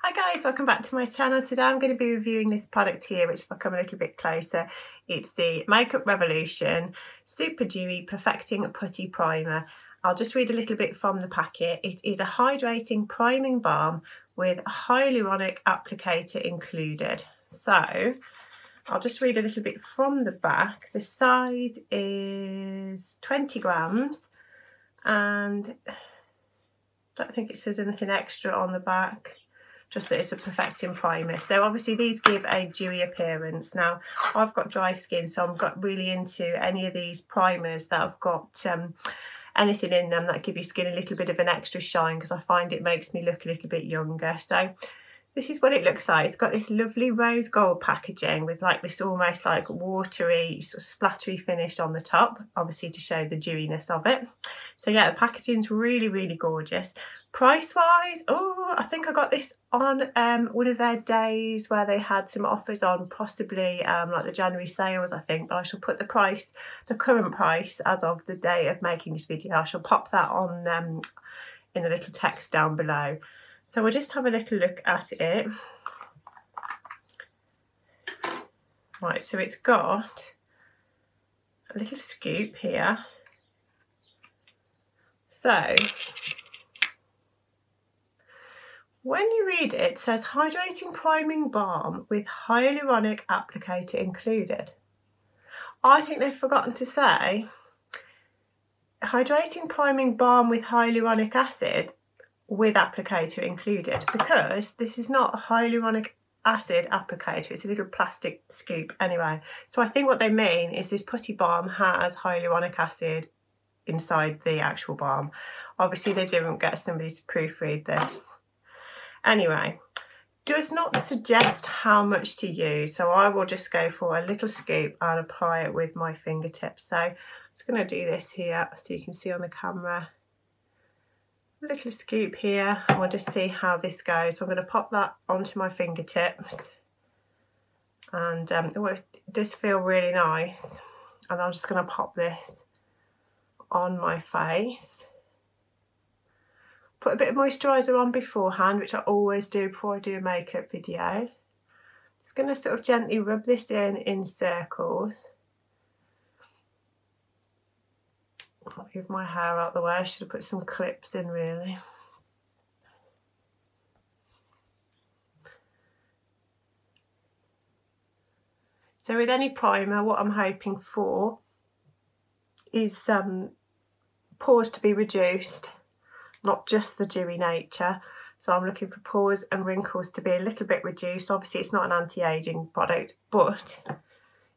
Hi guys, welcome back to my channel. Today I'm going to be reviewing this product here, which if I come a little bit closer, it's the Makeup Revolution Superdewy Perfecting Putty Primer. I'll just read a little bit from the packet. It is a hydrating priming balm with hyaluronic applicator included. So I'll just read a little bit from the back. The size is 20 grams and I don't think it says anything extra on the back. Just that it's a perfecting primer. So obviously these give a dewy appearance. Now I've got dry skin, so I'm got really into any of these primers that have got anything in them that give your skin a little bit of an extra shine, because I find it makes me look a little bit younger. So this is what it looks like. It's got this lovely rose gold packaging with like this almost like watery sort of splattery finish on the top, obviously to show the dewiness of it. So yeah, the packaging's really, really gorgeous. Price wise, oh, I think I got this on one of their days where they had some offers on, possibly like the January sales, I think, but I shall put the price, the current price as of the day of making this video, I shall pop that on in the little text down below. So we'll just have a little look at it. Right, so it's got a little scoop here. So when you read it, it says hydrating priming balm with hyaluronic applicator included. I think they've forgotten to say hydrating priming balm with hyaluronic acid with applicator included, because this is not a hyaluronic acid applicator, it's a little plastic scoop anyway. So I think what they mean is this putty balm has hyaluronic acid inside the actual balm. Obviously they didn't get somebody to proofread this. Anyway, does not suggest how much to use, so I will just go for a little scoop and apply it with my fingertips. So I'm just going to do this here so you can see on the camera. A little scoop here, and we'll just see how this goes. So I'm going to pop that onto my fingertips, and it does feel really nice. And I'm just going to pop this on my face. Put a bit of moisturiser on beforehand, which I always do before I do a makeup video. Just going to sort of gently rub this in circles. I'll move my hair out the way. I should have put some clips in really. So with any primer, what I'm hoping for is pores to be reduced, not just the dewy nature. So I'm looking for pores and wrinkles to be a little bit reduced. Obviously it's not an anti-aging product, but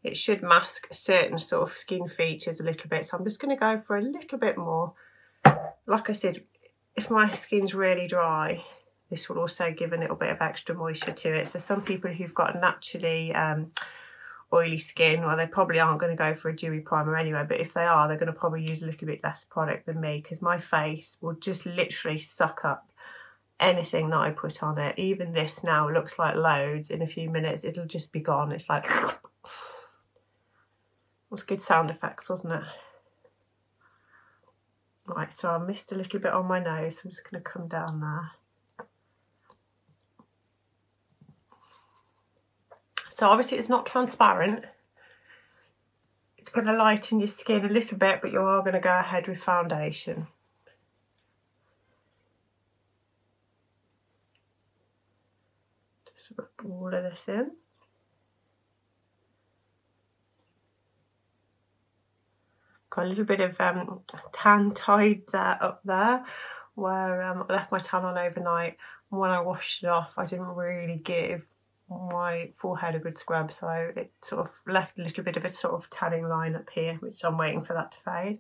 it should mask certain sort of skin features a little bit. So I'm just going to go for a little bit more. Like I said, if my skin's really dry, this will also give a little bit of extra moisture to it. So some people who've got naturally oily skin, well, they probably aren't going to go for a dewy primer anyway, but if they are, they're going to probably use a little bit less product than me, because my face will just literally suck up anything that I put on it. Even this now looks like loads. In a few minutes it'll just be gone. It's like it was good sound effects, wasn't it? Right, so I missed a little bit on my nose, so I'm just going to come down there. So obviously it's not transparent. It's going to lighten your skin a little bit, but you are going to go ahead with foundation. Just rub all of this in. Got a little bit of tan tied there up there where I left my tan on overnight, and when I washed it off I didn't really give my forehead a good scrub, so it sort of left a little bit of a sort of tanning line up here, which I'm waiting for that to fade.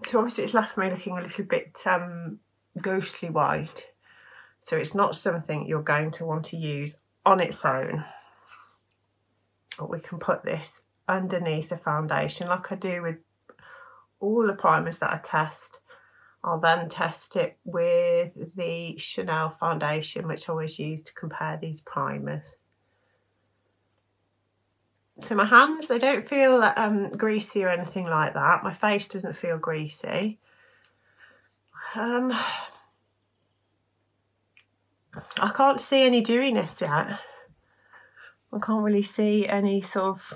So obviously it's left me looking a little bit ghostly white, so it's not something you're going to want to use on its own. we can put this underneath the foundation like I do with all the primers that I test. I'll then test it with the Chanel foundation, which I always use to compare these primers. So my hands, they don't feel greasy or anything like that. My face doesn't feel greasy. I can't see any dewiness yet. I can't really see any sort of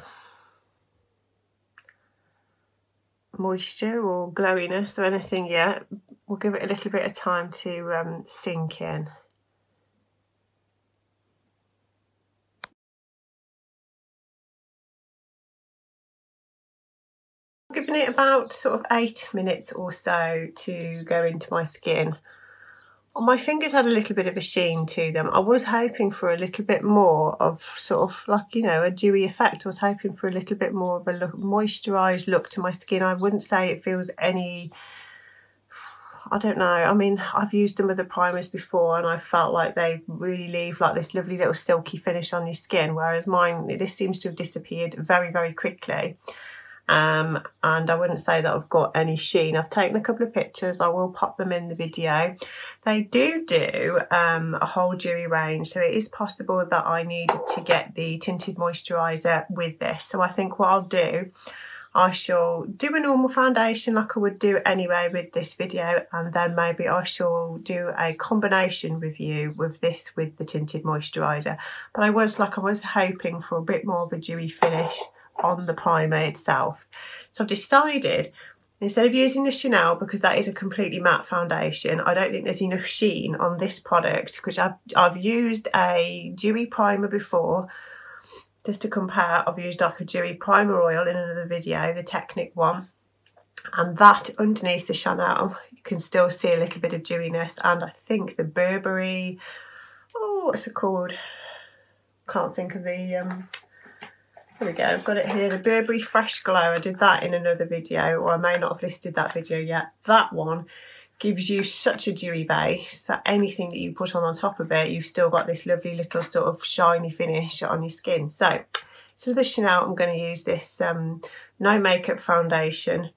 moisture or glowiness or anything yet. We'll give it a little bit of time to sink in. Giving it about sort of 8 minutes or so to go into my skin. My fingers had a little bit of a sheen to them. I was hoping for a little bit more of sort of like, you know, a dewy effect. I was hoping for a little bit more of a moisturised look to my skin. I wouldn't say it feels any, I don't know. I mean, I've used them with the primers before and I felt like they really leave like this lovely little silky finish on your skin, whereas mine, this seems to have disappeared very, very quickly. And I wouldn't say that I've got any sheen. I've taken a couple of pictures. I will pop them in the video. They do a whole dewy range, so it is possible that I needed to get the tinted moisturiser with this. So I think what I'll do, I shall do a normal foundation like I would do anyway with this video, and then maybe I shall do a combination review with this with the tinted moisturiser. But I was hoping for a bit more of a dewy finish on the primer itself. So I've decided, instead of using the Chanel, because that is a completely matte foundation, I don't think there's enough sheen on this product, because I've used a dewy primer before. Just to compare, I've used like a dewy primer oil in another video, the Technic one, and that underneath the Chanel you can still see a little bit of dewiness. And I think the Burberry, oh, what's it called, can't think of the there we go, I've got it here, the Burberry Fresh Glow. I did that in another video, or I may not have listed that video yet. That one gives you such a dewy base that anything that you put on top of it, you've still got this lovely little sort of shiny finish on your skin. So the Chanel, I'm going to use this No Makeup Foundation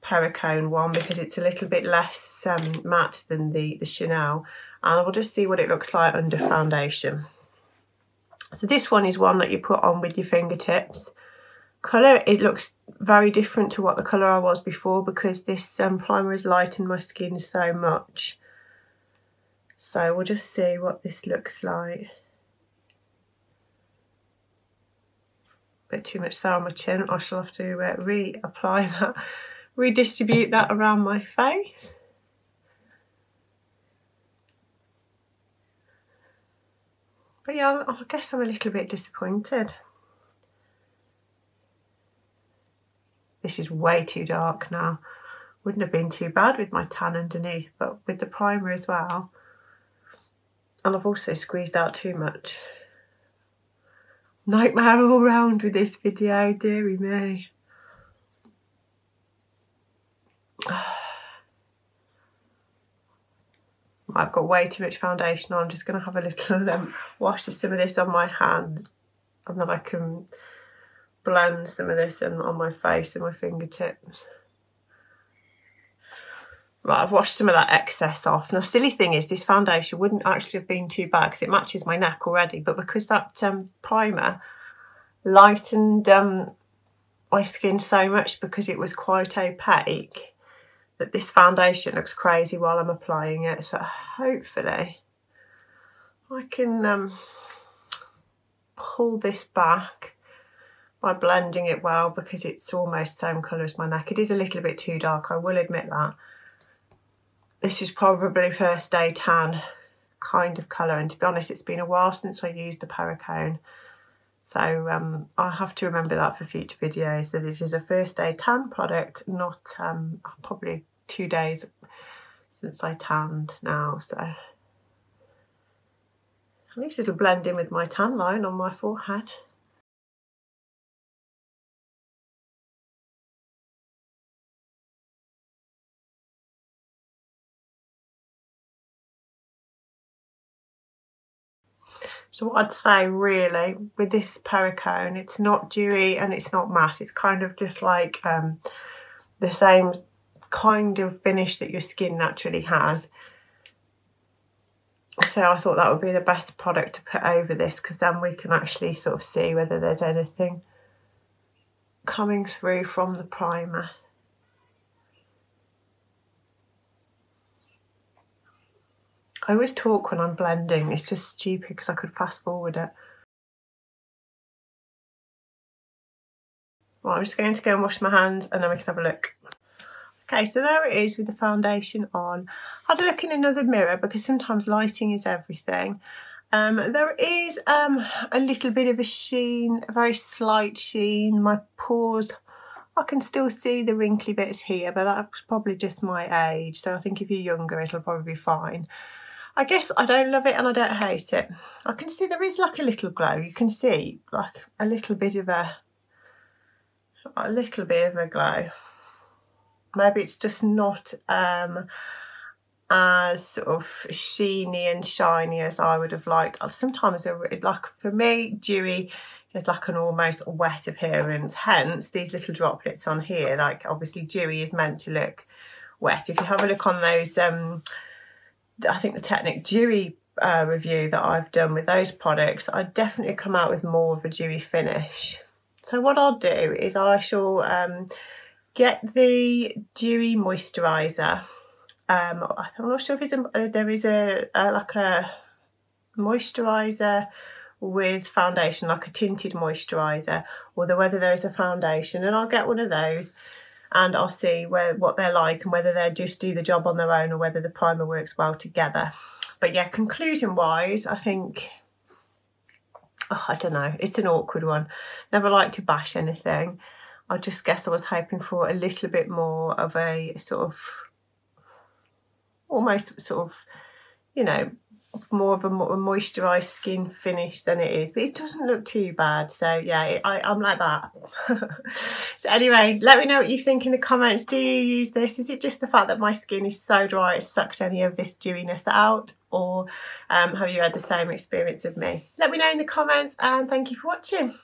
Perricone one, because it's a little bit less matte than the Chanel, and we'll just see what it looks like under foundation. So this one is one that you put on with your fingertips. Colour, it looks very different to what the colour I was before, because this primer has lightened my skin so much. So we'll just see what this looks like. Bit too much there on my chin. I shall have to reapply that, redistribute that around my face. But yeah, I guess I'm a little bit disappointed. This is way too dark now. Wouldn't have been too bad with my tan underneath, but with the primer as well. And I've also squeezed out too much. Nightmare all round with this video, dearie me. I've got way too much foundation on. I'm just going to have a little wash of some of this on my hand, and then I can blend some of this on my face and my fingertips. Right, I've washed some of that excess off. Now, silly thing is, this foundation wouldn't actually have been too bad because it matches my neck already, but because that primer lightened my skin so much because it was quite opaque, that this foundation looks crazy while I'm applying it. So hopefully I can pull this back by blending it well, because it's almost the same colour as my neck. It is a little bit too dark, I will admit that. This is probably first day tan kind of colour, and to be honest, it's been a while since I used the Perricone. So I'll have to remember that for future videos, that it is a first day tan product, not probably 2 days since I tanned now. So at least it'll blend in with my tan line on my forehead. So what I'd say really with this Perricone, it's not dewy and it's not matte. It's kind of just like the same kind of finish that your skin naturally has. So I thought that would be the best product to put over this, because then we can actually sort of see whether there's anything coming through from the primer. I always talk when I'm blending. It's just stupid because I could fast forward it. Well, I'm just going to go and wash my hands and then we can have a look. Okay, so there it is with the foundation on. I had a look in another mirror because sometimes lighting is everything. There is a little bit of a sheen, a very slight sheen. My pores, I can still see the wrinkly bits here, but that's probably just my age. So I think if you're younger, it'll probably be fine. I guess I don't love it and I don't hate it. I can see there is like a little glow. You can see like a little bit of a glow. Maybe it's just not as sort of sheeny and shiny as I would have liked. Sometimes, like for me, dewy is like an almost wet appearance. Hence, these little droplets on here. Like obviously, dewy is meant to look wet. If you have a look on those, I think the Technic Dewy review that I've done with those products, I definitely come out with more of a dewy finish. So what I'll do is I shall get the Dewy moisturiser. I'm not sure if there is like a moisturiser with foundation, like a tinted moisturiser, or whether there is a foundation, and I'll get one of those and I'll see what they're like and whether they just do the job on their own or whether the primer works well together. But yeah, conclusion wise, I think, I don't know, it's an awkward one. Never like to bash anything. I just guess I was hoping for a little bit more of a sort of, almost sort of, you know, more of a moisturised skin finish than it is, but it doesn't look too bad. So yeah, I'm like that. So anyway, let me know what you think in the comments. Do you use this? Is it just the fact that my skin is so dry it's sucked any of this dewiness out, or have you had the same experience of me? Let me know in the comments, and thank you for watching.